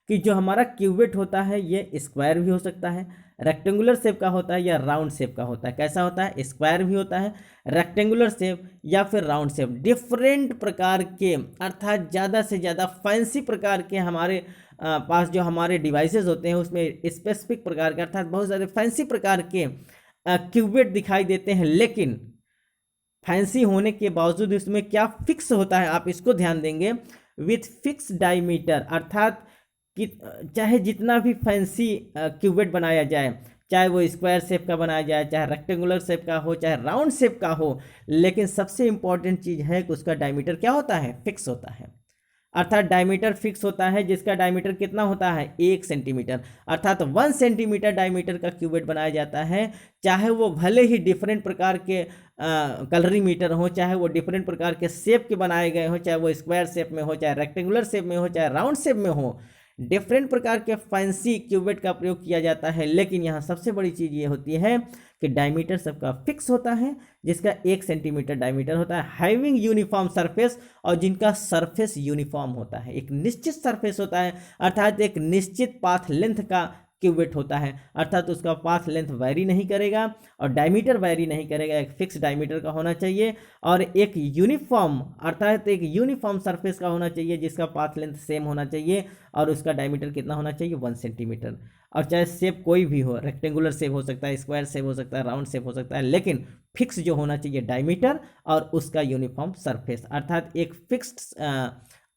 कि जो हमारा क्यूवेट होता है, ये स्क्वायर भी हो सकता है, रेक्टेंगुलर शेप का होता है, या राउंड शेप का होता है। कैसा होता है? स्क्वायर भी होता है, रेक्टेंगुलर शेप, या फिर राउंड शेप। डिफरेंट प्रकार के, अर्थात ज़्यादा से ज़्यादा फैंसी प्रकार के हमारे पास जो हमारे डिवाइसेस होते हैं, उसमें स्पेसिफिक प्रकार के, अर्थात बहुत सारे फैंसी प्रकार के क्यूवेट दिखाई देते हैं। लेकिन फैंसी होने के बावजूद इसमें क्या फिक्स होता है? आप इसको ध्यान देंगे, विथ फिक्स डायमीटर। अर्थात कि चाहे जितना भी फैंसी क्यूवेट बनाया जाए, चाहे वो स्क्वायर शेप का बनाया जाए, चाहे रेक्टेंगुलर शेप का हो, चाहे राउंड शेप का हो, लेकिन सबसे इंपॉर्टेंट चीज़ है कि उसका डायमीटर क्या होता है? फिक्स होता है। अर्थात डायमीटर फिक्स होता है, जिसका डायमीटर कितना होता है? 1 सेंटीमीटर। अर्थात 1 सेंटीमीटर डायमीटर का क्यूवेट बनाया जाता है, चाहे वो भले ही डिफरेंट प्रकार के कलरीमीटर हो, चाहे वो डिफरेंट प्रकार के शेप के बनाए गए हो, चाहे वो स्क्वायर शेप में हो, चाहे रेक्टेंगुलर शेप में हो, चाहे राउंड शेप में हो, डिफरेंट प्रकार के फैंसी क्यूवेट का प्रयोग किया जाता है। लेकिन यहाँ सबसे बड़ी चीज़ ये होती है कि डायमीटर सबका फिक्स होता है, जिसका 1 सेंटीमीटर डायमीटर होता है, हैविंग यूनिफॉर्म सरफेस, और जिनका सरफेस यूनिफॉर्म होता है, एक निश्चित सरफेस होता है, अर्थात एक निश्चित पाथ लेंथ का क्यूवेट होता है। अर्थात उसका पाथ लेंथ वैरी नहीं करेगा और डायमीटर वैरी नहीं करेगा, एक फिक्स डायमीटर का होना चाहिए, और एक यूनिफॉर्म, अर्थात एक यूनिफॉर्म सरफेस का होना चाहिए, जिसका पाथ लेंथ सेम होना चाहिए, और उसका डायमीटर कितना होना चाहिए? 1 सेंटीमीटर। और चाहे शेप कोई भी हो, रेक्टेंगुलर शेप हो सकता है, स्क्वायर शेप हो सकता है, राउंड शेप हो सकता है, लेकिन फिक्स जो होना चाहिए डायमीटर और उसका यूनिफॉर्म सरफेस, अर्थात एक फिक्स्ड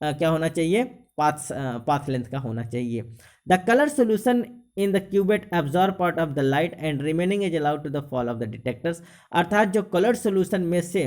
क्या होना चाहिए? पाथ लेंथ का होना चाहिए। The colour solution in the cuvette absorb part of the light and remaining is allowed to the fall of the detectors. अर्थात जो कलर सोल्यूशन में से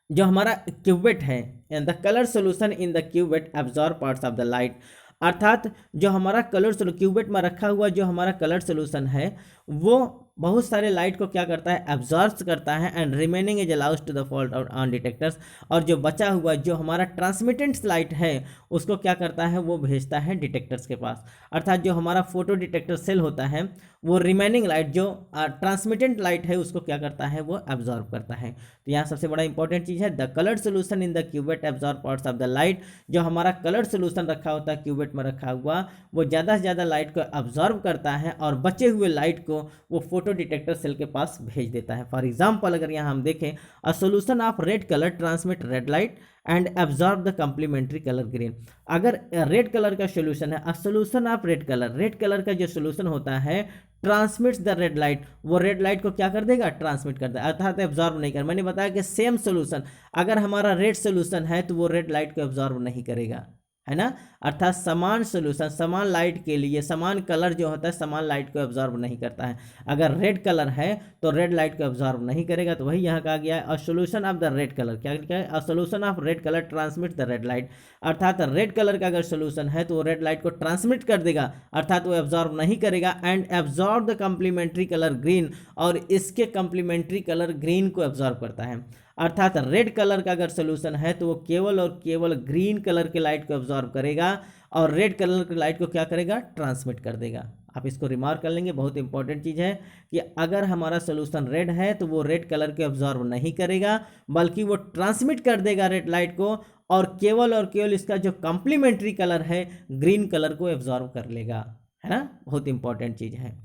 जो हमारा क्यूवेट है, the colour solution in the cuvette absorb parts of the light, अर्थात जो हमारा कलर क्यूवेट में रखा हुआ जो हमारा कलर सोल्यूशन है, वो बहुत सारे लाइट को क्या करता है? एब्जॉर्ब करता है, and remaining is allowed to the fault on detectors. और जो बचा हुआ जो हमारा ट्रांसमिटेंट लाइट है, उसको क्या करता है? वो भेजता है डिटेक्टर्स के पास। अर्थात जो हमारा फोटो डिटेक्टर सेल होता है, वो रिमेनिंग लाइट जो ट्रांसमिटेंट लाइट है, उसको क्या करता है? वो एब्जॉर्ब करता है। तो यहाँ सबसे बड़ा इंपॉर्टेंट चीज़ है, the coloured solution in the cuvette absorb parts of the light. जो हमारा कलर्ड सोल्यूशन रखा होता है क्यूवेट में रखा हुआ, वो ज़्यादा से ज़्यादा लाइट को एब्जॉर्ब करता है, और बचे हुए लाइट को वो फोटो डिटेक्टर सेल के पास भेज देता है। फॉर एग्जाम्पल अगर यहाँ हम देखें, a solution of red colour transmit red light and absorb the complementary colour green. अगर रेड कलर का सोल्यूशन है, a solution of red colour का जो सोल्यूशन होता है ट्रांसमिट्स द रेड लाइट, वो रेड लाइट को क्या कर देगा, ट्रांसमिट कर देगा, अर्थात एब्जॉर्ब नहीं कर। मैंने बताया कि सेम सोल्यूशन अगर हमारा रेड सोल्यूशन है तो वो रेड लाइट को एब्जॉर्ब नहीं करेगा, है ना, अर्थात समान सोल्यूशन समान लाइट के लिए समान कलर जो होता है समान लाइट को एब्जॉर्ब नहीं करता है। अगर रेड कलर है तो रेड लाइट को एब्जॉर्ब नहीं करेगा, तो वही यहाँ कहा गया है a solution of the red colour, क्या लिखा है, a solution of red colour transmit the red light, अर्थात रेड कलर का अगर सोल्यूशन है तो वो रेड लाइट को ट्रांसमिट कर देगा, अर्थात वो एब्जॉर्ब नहीं करेगा, and absorb the complementary colour green, और इसके कंप्लीमेंट्री कलर ग्रीन को एब्जॉर्ब करता है। अर्थात रेड कलर का अगर सोल्यूशन है तो वो केवल और केवल ग्रीन कलर के लाइट को एब्जॉर्ब करेगा और रेड कलर की लाइट को क्या करेगा, ट्रांसमिट कर देगा। आप इसको रिमार्क कर लेंगे, बहुत इंपॉर्टेंट चीज़ है कि अगर हमारा सोल्यूशन रेड है तो वो रेड कलर को एब्जॉर्ब नहीं करेगा बल्कि वो ट्रांसमिट कर देगा रेड लाइट को, और केवल इसका जो कंप्लीमेंट्री कलर है ग्रीन कलर को एब्जॉर्ब कर लेगा, है ना, बहुत इंपॉर्टेंट चीज़ है।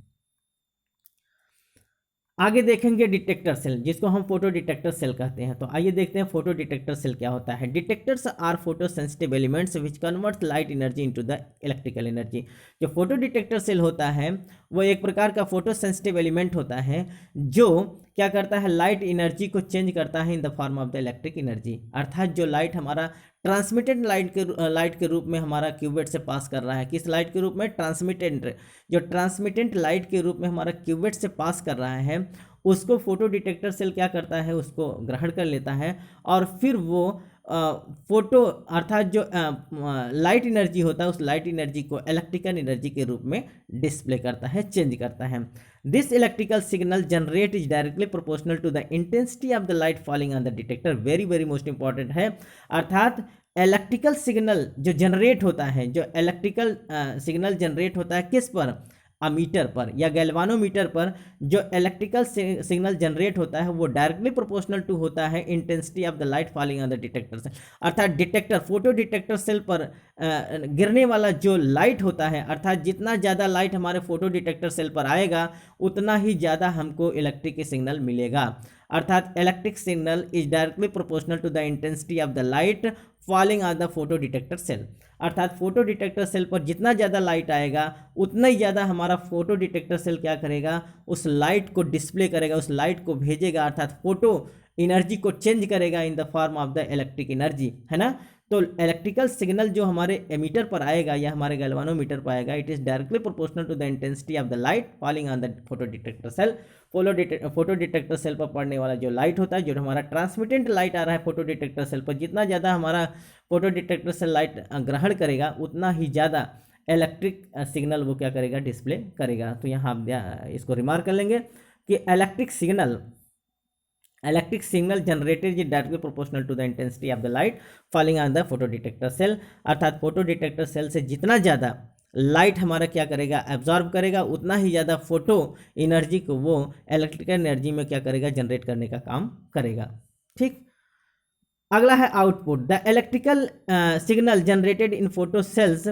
आगे देखेंगे डिटेक्टर सेल, जिसको हम फोटो डिटेक्टर सेल कहते हैं। तो आइए देखते हैं फोटो डिटेक्टर सेल क्या होता है। Detectors are photo sensitive elements which converts light energy into the electrical energy. जो फोटो डिटेक्टर सेल होता है वो एक प्रकार का फोटो सेंसिटिव एलिमेंट होता है जो क्या करता है, लाइट एनर्जी को चेंज करता है इन the form of the electric energy, अर्थात जो लाइट हमारा ट्रांसमिटेड लाइट के रूप में हमारा क्यूबेट से पास कर रहा है, किस लाइट के रूप में, ट्रांसमिटेंट, जो ट्रांसमिटेंट लाइट के रूप में हमारा क्यूबेट से पास कर रहा है उसको फोटो डिटेक्टर सेल क्या करता है, उसको ग्रहण कर लेता है और फिर वो फोटो अर्थात जो लाइट एनर्जी होता है उस लाइट एनर्जी को इलेक्ट्रिकल एनर्जी के रूप में डिस्प्ले करता है, चेंज करता है। This electrical signal generate is directly proportional to the intensity of the light falling on the detector. Very very most important है, अर्थात इलेक्ट्रिकल सिग्नल जो जनरेट होता है, जो इलेक्ट्रिकल सिग्नल जनरेट होता है किस पर, अमीटर पर या गैल्वानोमीटर पर, जो इलेक्ट्रिकल सिग्नल जनरेट होता है वो डायरेक्टली प्रोपोर्शनल टू होता है intensity of the light falling on the detector cell, अर्थात डिटेक्टर फोटो डिटेक्टर सेल पर गिरने वाला जो लाइट होता है, अर्थात जितना ज़्यादा लाइट हमारे फोटो डिटेक्टर सेल पर आएगा उतना ही ज़्यादा हमको इलेक्ट्रिक सिग्नल मिलेगा, अर्थात electric signal is directly proportional to the intensity of the light falling on the photo detector cell, अर्थात फोटो डिटेक्टर सेल पर जितना ज़्यादा लाइट आएगा उतना ही ज़्यादा हमारा फोटो डिटेक्टर सेल क्या करेगा, उस लाइट को डिस्प्ले करेगा, उस लाइट को भेजेगा, अर्थात फोटो एनर्जी को चेंज करेगा in the form of the electric energy, है ना। तो इलेक्ट्रिकल सिग्नल जो हमारे एमीटर पर आएगा या हमारे गैल्वानोमीटर पर आएगा, it is directly proportional to the intensity of the light falling on the photo detector cell. Photo detector cell पर पड़ने वाला जो लाइट होता है, जो हमारा ट्रांसमिटेंट लाइट आ रहा है फोटो डिटेक्टर सेल पर, जितना ज़्यादा हमारा फोटो डिटेक्टर सेल लाइट ग्रहण करेगा उतना ही ज़्यादा इलेक्ट्रिक सिग्नल वो क्या करेगा, डिस्प्ले करेगा। तो यहाँ आप इसको रिमार्क कर लेंगे कि electric signal generated is directly proportional to the intensity of the light falling on the photo detector cell, अर्थात फोटो डिटेक्टर सेल से जितना ज़्यादा लाइट हमारा क्या करेगा, एब्जॉर्ब करेगा, उतना ही ज़्यादा फोटो एनर्जी को वो इलेक्ट्रिकल एनर्जी में क्या करेगा, जनरेट करने का काम करेगा। ठीक, अगला है output. The electrical signal generated in photo cells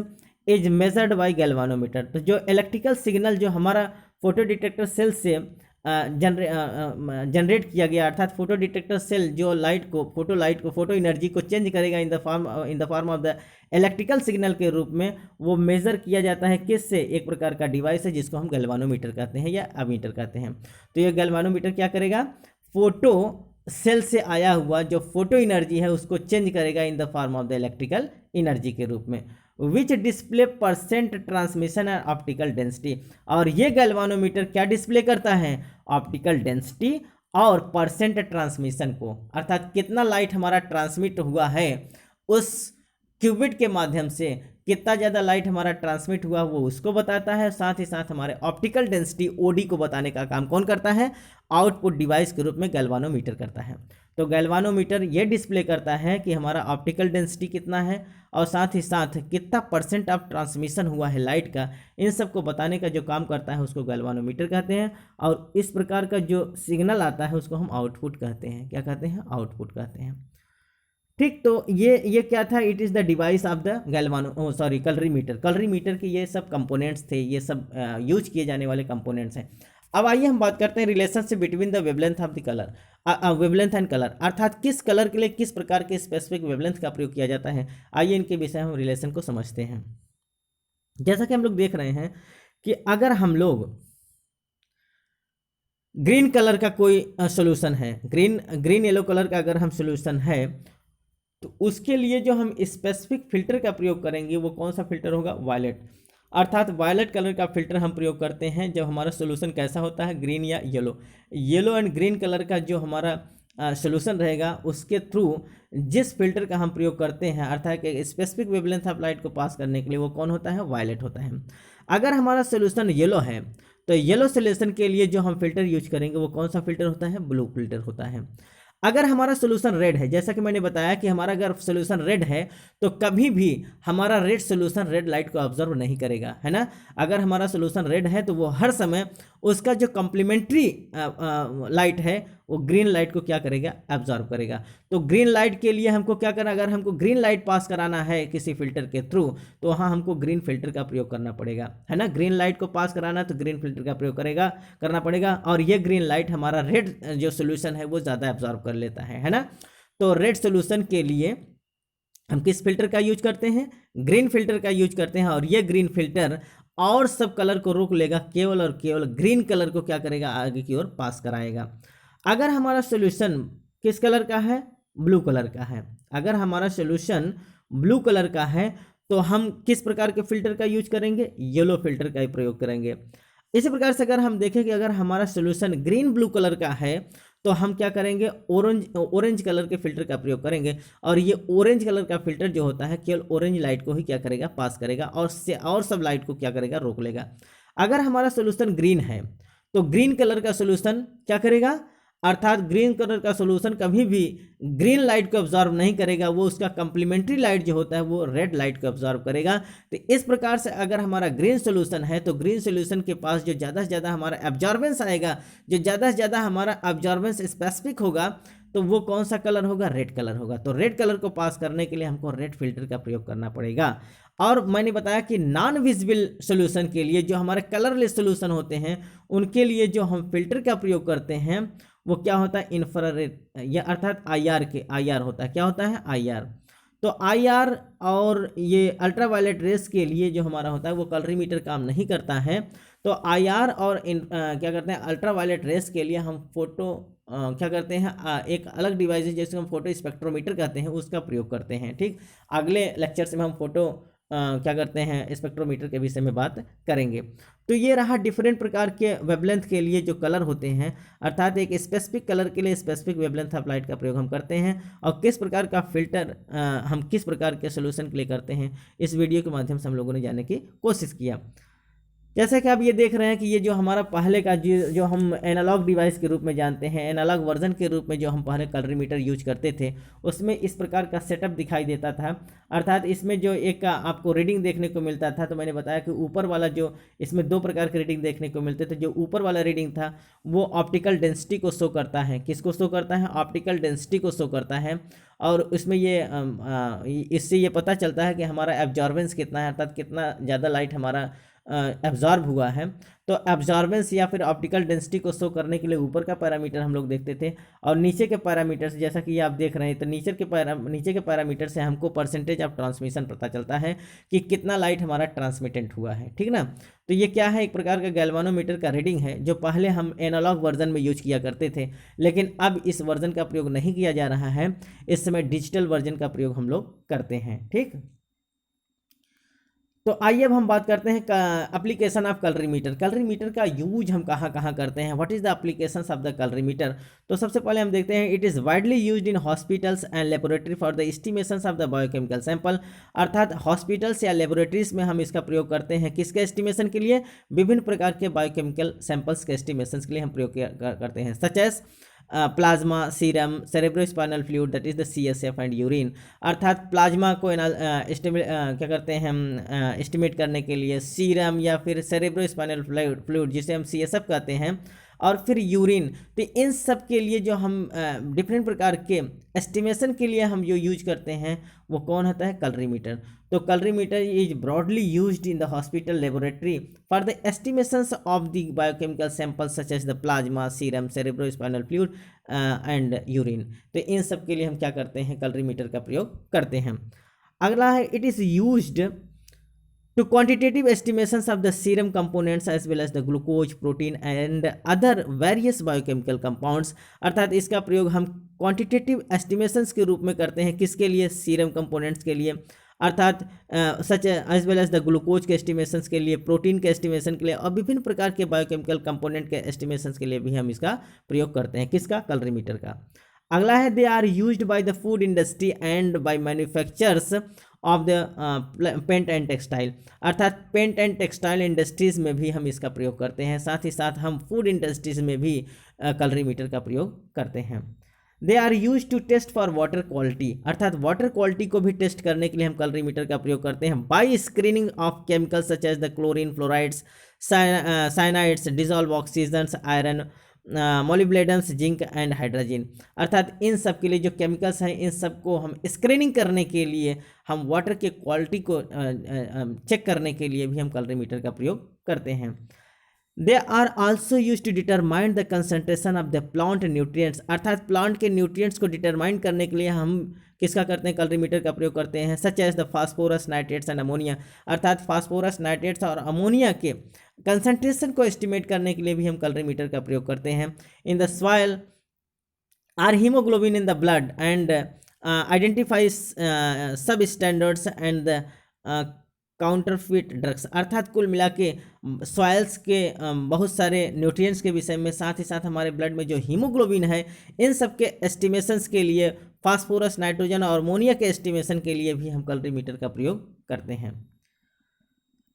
is measured by galvanometer. तो जो इलेक्ट्रिकल सिग्नल जो हमारा फोटो डिटेक्टर सेल से जनरेट किया गया, अर्थात फोटो डिटेक्टर सेल जो फोटो एनर्जी को चेंज करेगा in the form of the electrical signal के रूप में, वो मेज़र किया जाता है किससे, एक प्रकार का डिवाइस है जिसको हम गैल्वानोमीटर कहते हैं या अमीटर कहते हैं। तो ये गैल्वानोमीटर क्या करेगा, फोटो सेल से आया हुआ जो फोटो एनर्जी है उसको चेंज करेगा in the form of the electrical energy के रूप में, विच display percent transmission and optical density. और ये गैल्वानोमीटर क्या डिस्प्ले करता है, ऑप्टिकल डेंसिटी और परसेंट ट्रांसमिशन को, अर्थात कितना लाइट हमारा ट्रांसमिट हुआ है उस क्यूबिट के माध्यम से, कितना ज़्यादा लाइट हमारा ट्रांसमिट हुआ वो उसको बताता है, साथ ही साथ हमारे ऑप्टिकल डेंसिटी ओडी को बताने का काम कौन करता है, आउटपुट डिवाइस के रूप में गैल्वानोमीटर करता है। तो गैल्वानोमीटर ये डिस्प्ले करता है कि हमारा ऑप्टिकल डेंसिटी कितना है और साथ ही साथ कितना परसेंट ऑफ ट्रांसमिशन हुआ है लाइट का, इन सब को बताने का जो काम करता है उसको गैल्वानोमीटर कहते हैं। और इस प्रकार का जो सिग्नल आता है उसको हम आउटपुट कहते हैं, क्या कहते हैं, आउटपुट कहते हैं। ठीक, तो ये क्या था, it is the device of the colorimeter. Colorimeter के ये सब कंपोनेंट्स थे, ये सब यूज किए जाने वाले कंपोनेंट्स हैं। अब आइए हम बात करते हैं relationship between the wavelength of the colour, wavelength and colour, अर्थात किस कलर के लिए किस प्रकार के स्पेसिफिक वेवलेंथ का प्रयोग किया जाता है। आइए इनके विषय हम रिलेशन को समझते हैं। जैसा कि हम लोग देख रहे हैं कि अगर हम लोग ग्रीन कलर का कोई सोल्यूशन है, ग्रीन येलो कलर का अगर हम सोल्यूशन है, तो उसके लिए जो हम स्पेसिफिक फिल्टर का प्रयोग करेंगे वो कौन सा फिल्टर होगा, वायलेट, अर्थात वायलेट कलर का फिल्टर हम प्रयोग करते हैं जब हमारा सोल्यूशन कैसा होता है, ग्रीन या येलो एंड ग्रीन कलर का जो हमारा सोल्यूशन रहेगा उसके थ्रू जिस फिल्टर का हम प्रयोग करते हैं, अर्थात एक स्पेसिफिक वेवलेंथ ऑफ लाइट को पास करने के लिए, वो कौन होता है, वायलेट होता है। अगर हमारा सोल्यूशन येलो है तो येलो सोल्यूशन के लिए जो हम फिल्टर यूज करेंगे वो कौन सा फिल्टर होता है, ब्लू फिल्टर होता है। अगर हमारा सोल्यूशन रेड है, जैसा कि मैंने बताया कि हमारा अगर सोल्यूशन रेड है तो कभी भी हमारा रेड सोल्यूशन रेड लाइट को ऑब्जर्व नहीं करेगा, है ना। अगर हमारा सोल्यूशन रेड है तो वो हर समय उसका जो कॉम्प्लीमेंट्री लाइट है वो ग्रीन लाइट को क्या करेगा, एब्जॉर्व करेगा। तो ग्रीन लाइट के लिए हमको क्या करना, अगर हमको ग्रीन लाइट पास कराना है किसी फिल्टर के थ्रू तो वहाँ हमको ग्रीन फिल्टर का प्रयोग करना पड़ेगा, है ना। ग्रीन लाइट को पास कराना है तो ग्रीन फिल्टर का प्रयोग करना पड़ेगा, और ये ग्रीन लाइट हमारा रेड जो सोल्यूशन है वो ज़्यादा एब्जॉर्व कर लेता है ना। तो रेड सोल्यूशन के लिए हम किस फिल्टर का यूज करते हैं, ग्रीन फिल्टर का यूज करते हैं, और ये ग्रीन फिल्टर और सब कलर को रोक लेगा, केवल और केवल ग्रीन कलर को क्या करेगा, आगे की ओर पास कराएगा। अगर हमारा सोल्यूशन किस कलर का है, ब्लू कलर का है, अगर हमारा सोल्यूशन ब्लू कलर का है तो हम किस प्रकार के फिल्टर का यूज करेंगे, येलो फिल्टर का ही प्रयोग करेंगे। इसी प्रकार से अगर हम देखें कि अगर हमारा सोल्यूशन ग्रीन ब्लू कलर का है तो हम क्या करेंगे, ऑरेंज कलर के फिल्टर का प्रयोग करेंगे, और ये ऑरेंज कलर का फिल्टर जो होता है केवल ऑरेंज लाइट को ही क्या करेगा, पास करेगा, और सब लाइट को क्या करेगा, रोक लेगा। अगर हमारा सोल्यूशन ग्रीन है तो ग्रीन कलर का सोल्यूशन क्या करेगा, अर्थात ग्रीन कलर का सोल्यूशन कभी भी ग्रीन लाइट को ऑब्जर्व नहीं करेगा, वो उसका कंप्लीमेंट्री लाइट जो होता है वो रेड लाइट को ऑब्जर्व करेगा। तो इस प्रकार से अगर हमारा ग्रीन सोल्यूशन है तो ग्रीन सोल्यूशन के पास जो ज़्यादा से ज़्यादा हमारा एब्जॉर्बेंस आएगा, जो ज़्यादा से ज़्यादा हमारा एब्जॉर्बेंस स्पेसिफिक होगा, तो वो कौन सा कलर होगा, रेड कलर होगा। तो रेड कलर को पास करने के लिए हमको रेड फिल्टर का प्रयोग करना पड़ेगा। और मैंने बताया कि नॉन विजिबल सोल्यूशन के लिए, जो हमारे कलरलेस सोल्यूशन होते हैं, उनके लिए जो हम फिल्टर का प्रयोग करते हैं वो क्या होता है, इंफ्रारेड, या अर्थात आईआर होता है। क्या होता है, आईआर। तो आईआर और ये अल्ट्रावायलेट रेस के लिए जो हमारा होता है वो कलरीमीटर काम नहीं करता है। तो आईआर और क्या करते हैं, अल्ट्रावायलेट रेस के लिए हम फोटो क्या करते हैं, एक अलग डिवाइस है जिसको हम फोटो स्पेक्ट्रोमीटर कहते हैं, उसका प्रयोग करते हैं। ठीक, अगले लेक्चर से हम फोटो क्या करते हैं, स्पेक्ट्रोमीटर के विषय में बात करेंगे। तो ये रहा डिफरेंट प्रकार के वेवलेंथ के लिए जो कलर होते हैं, अर्थात एक स्पेसिफिक कलर के लिए स्पेसिफिक वेवलेंथ ऑफ लाइट का प्रयोग हम करते हैं, और किस प्रकार का फिल्टर हम किस प्रकार के सोल्यूशन के लिए करते हैं, इस वीडियो के माध्यम से हम लोगों ने जानने की कोशिश किया। जैसा कि आप ये देख रहे हैं कि ये जो हमारा पहले का जो हम एनालॉग डिवाइस के रूप में जानते हैं, एनालॉग वर्जन के रूप में जो हम पहले कलरीमीटर यूज करते थे, उसमें इस प्रकार का सेटअप दिखाई देता था। अर्थात इसमें जो एक आपको रीडिंग देखने को मिलता था, तो मैंने बताया कि ऊपर वाला जो इसमें दो प्रकार के रीडिंग देखने को मिलते थे। जो ऊपर वाला रीडिंग था वो ऑप्टिकल डेंसिटी को शो करता है, किसको शो करता है, ऑप्टिकल डेंसिटी को शो करता है, और उसमें इससे ये पता चलता है कि हमारा एब्जॉर्बेंस कितना है, अर्थात कितना ज़्यादा लाइट हमारा एब्जॉर्ब हुआ है। तो एब्जॉर्बेंस या फिर ऑप्टिकल डेंसिटी को शो करने के लिए ऊपर का पैरामीटर हम लोग देखते थे, और नीचे के पैरामीटर से, जैसा कि ये आप देख रहे हैं, तो नीचे के पैरामीटर से हमको परसेंटेज ऑफ ट्रांसमिशन पता चलता है कि कितना लाइट हमारा ट्रांसमिटेंट हुआ है। ठीक ना। तो ये क्या है, एक प्रकार का गैल्वानोमीटर का रीडिंग है, जो पहले हम एनालॉग वर्जन में यूज किया करते थे, लेकिन अब इस वर्जन का प्रयोग नहीं किया जा रहा है। इस समय डिजिटल वर्जन का प्रयोग हम लोग करते हैं। ठीक, तो आइए अब हम बात करते हैं एप्लीकेशन ऑफ कलरीमीटर। कलरीमीटर का यूज हम कहाँ कहाँ करते हैं, what is the applications of the colorimeter. तो सबसे पहले हम देखते हैं, it is widely used in hospitals and laboratory for the estimations of the biochemical sample. अर्थात हॉस्पिटल्स या लेबोरेटरीज में हम इसका प्रयोग करते हैं, किसके एस्टिमेशन के लिए, विभिन्न प्रकार के बायोकेमिकल सैंपल्स के एस्टिमेशन के लिए हम प्रयोग करते हैं, such as plasma, serum, cerebrospinal fluid, that is the CSF and urine. अर्थात प्लाज्मा को क्या करते हैं हम एस्टिमेट करने के लिए, सीरम या फिर सेरेब्रोस्पाइनल फ्लूइड जिसे हम CSF कहते हैं, और फिर यूरिन। तो इन सब के लिए जो हम डिफरेंट प्रकार के एस्टिमेशन के लिए हम जो यूज करते हैं वो कौन होता है, कैलोरीमीटर। तो calorimeter is broadly used in the hospital laboratory for the estimations of the biochemical samples such as the plasma, serum, cerebrospinal fluid and urine. तो इन सब के लिए हम क्या करते हैं, कैलोरीमीटर का प्रयोग करते हैं। अगला है, it is used to quantitative estimations of the serum components as well as the glucose, protein and other various biochemical compounds। अर्थात इसका प्रयोग हम क्वांटिटेटिव एस्टिमेशंस के रूप में करते हैं, किसके लिए, सीरम कंपोनेंट्स के लिए, अर्थात such as well as the glucose के एस्टिमेशंस के लिए, प्रोटीन के एस्टिमेशन के लिए और विभिन्न प्रकार के बायोकेमिकल कंपोनेंट के एस्टिमेशंस के लिए भी हम इसका प्रयोग करते हैं, किसका, कैलोरीमीटर का। अगला है, they are used by the food industry and by manufacturers of the paint and textile. अर्थात पेंट एंड टेक्सटाइल इंडस्ट्रीज़ में भी हम इसका प्रयोग करते हैं, साथ ही साथ हम फूड इंडस्ट्रीज़ में भी कैलोरीमीटर का प्रयोग करते हैं। They are use to test for water quality. अर्थात वाटर क्वालिटी को भी टेस्ट करने के लिए हम कैलोरीमीटर का प्रयोग करते हैं by screening of chemicals such as the chlorine, fluorides, cyanides, dissolve oxygens, iron, molybdenums, zinc and hydrogen. अर्थात इन सब के लिए जो केमिकल्स हैं, इन सब को हम स्क्रीनिंग करने के लिए, हम वाटर के क्वालिटी को चेक करने के लिए भी हम कैलोरीमीटर का प्रयोग करते हैं। They are also use to determine the concentration of the plant nutrients. अर्थात प्लांट के न्यूट्रिएंट्स को डिटरमाइन करने के लिए हम किसका करते हैं, कैलोरीमीटर का प्रयोग करते हैं, such as the phosphorus, nitrates and ammonia. अर्थात फास्फोरस, नाइट्रेट्स और अमोनिया के कंसंट्रेशन को एस्टिमेट करने के लिए भी हम कैलोरीमीटर का प्रयोग करते हैं। In the soil or haemoglobin in the blood and identifies substandards and the counterfeit drugs. अर्थात कुल मिला के सॉइल्स के बहुत सारे न्यूट्रिएंट्स के विषय में, साथ ही साथ हमारे ब्लड में जो हीमोग्लोबिन है, इन सब के एस्टिमेशंस के लिए, फास्फोरस, नाइट्रोजन और अमोनिया के एस्टिमेशन के लिए भी हम कैलोरीमीटर का प्रयोग करते हैं।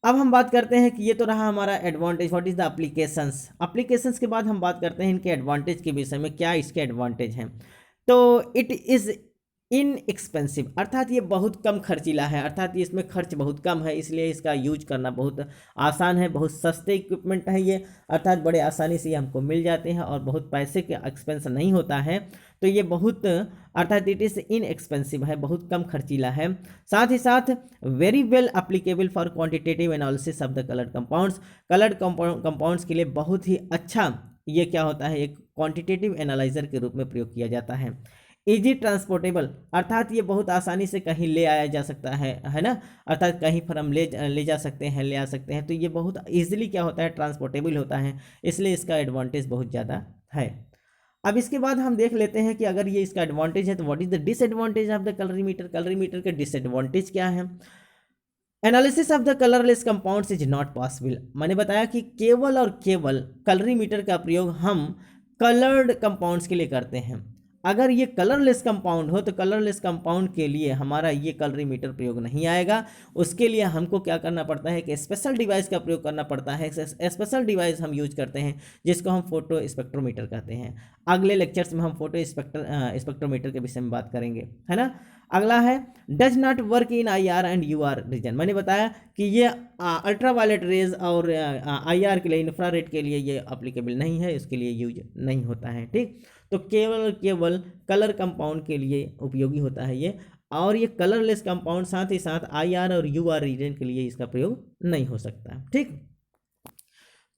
अब हम बात करते हैं कि ये तो रहा हमारा advantage, what is the applications. Applications के बाद हम बात करते हैं इनके एडवांटेज के विषय में, क्या इसके एडवांटेज हैं। तो इट इज़ इनएक्सपेंसिव। अर्थात ये बहुत कम खर्चीला है, अर्थात ये इसमें खर्च बहुत कम है, इसलिए इसका यूज करना बहुत आसान है। बहुत सस्ते इक्विपमेंट है ये, अर्थात बड़े आसानी से ये हमको मिल जाते हैं और बहुत पैसे के एक्सपेंस नहीं होता है। तो ये बहुत, अर्थात इट इज़ इनएक्सपेंसिव है, बहुत कम खर्चीला है। साथ ही साथ very well applicable for quantitative analysis of the coloured compounds. Coloured compounds के लिए बहुत ही अच्छा ये क्या होता है, एक क्वांटिटेटिव एनालाइजर के रूप में प्रयोग किया जाता है। Easy transportable. अर्थात ये बहुत आसानी से कहीं ले आया जा सकता है ना, अर्थात कहीं पर हम ले जा सकते हैं, ले आ सकते हैं। तो ये बहुत ईजिली क्या होता है, ट्रांसपोर्टेबल होता है, इसलिए इसका एडवांटेज बहुत ज़्यादा है। अब इसके बाद हम देख लेते हैं कि अगर ये इसका एडवांटेज है तो what is the disadvantage of the calorimeter. Calorimeter के डिसएडवांटेज क्या है। Analysis of the colourless compounds is not possible. मैंने बताया कि केवल और केवल कैलोरीमीटर का प्रयोग हम कलर्ड कंपाउंड्स के लिए करते हैं। अगर ये कलरलेस कंपाउंड हो तो कलरलेस कंपाउंड के लिए हमारा ये कैलोरीमीटर प्रयोग नहीं आएगा। उसके लिए हमको क्या करना पड़ता है कि स्पेशल डिवाइस का प्रयोग करना पड़ता है। स्पेशल डिवाइस हम यूज करते हैं जिसको हम फोटो स्पेक्ट्रोमीटर कहते हैं। अगले लेक्चर्स में हम फोटो स्पेक्ट्रोमीटर के विषय में बात करेंगे, है ना। अगला है, does not work in IR and UR region. मैंने बताया कि ये अल्ट्रावायलेट रेज और IR के लिए, इंफ्रारेड के लिए ये अप्लीकेबल नहीं है, इसके लिए यूज नहीं होता है, ठीक। तो केवल कलर कंपाउंड के लिए उपयोगी होता है ये, और ये कलरलेस कंपाउंड साथ ही साथ IR और UR रीजन के लिए इसका प्रयोग नहीं हो सकता, ठीक।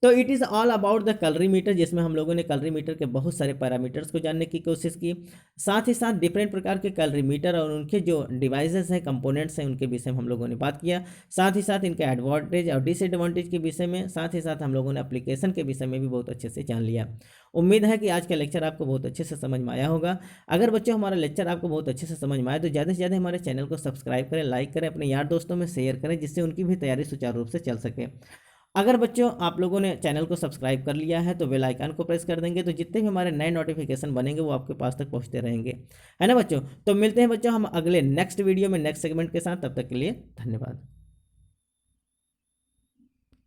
तो it is all about the calorimeter, जिसमें हम लोगों ने कैलोरीमीटर के बहुत सारे पैरामीटर्स को जानने की कोशिश की। साथ ही साथ डिफरेंट प्रकार के कैलोरीमीटर और उनके जो डिवाइसेस हैं, कंपोनेंट्स हैं, उनके विषय में हम लोगों ने बात किया। साथ ही साथ इनके एडवांटेज और डिसएडवांटेज के विषय में, साथ ही साथ हम लोगों ने एप्लीकेशन के विषय में भी बहुत अच्छे से जान लिया। उम्मीद है कि आज का लेक्चर आपको बहुत अच्छे से समझ में आया होगा। अगर बच्चों हमारा लेक्चर आपको बहुत अच्छे से समझ में आए तो ज़्यादा से ज़्यादा हमारे चैनल को सब्सक्राइब करें, लाइक करें, अपने यार दोस्तों में शेयर करें, जिससे उनकी भी तैयारी सुचारू रूप से चल सके। अगर बच्चों आप लोगों ने चैनल को सब्सक्राइब कर लिया है तो बेल आइकन को प्रेस कर देंगे, तो जितने भी हमारे नए नोटिफिकेशन बनेंगे वो आपके पास तक पहुंचते रहेंगे, है ना बच्चों। तो मिलते हैं बच्चों हम अगले नेक्स्ट वीडियो में नेक्स्ट सेगमेंट के साथ। तब तक के लिए धन्यवाद।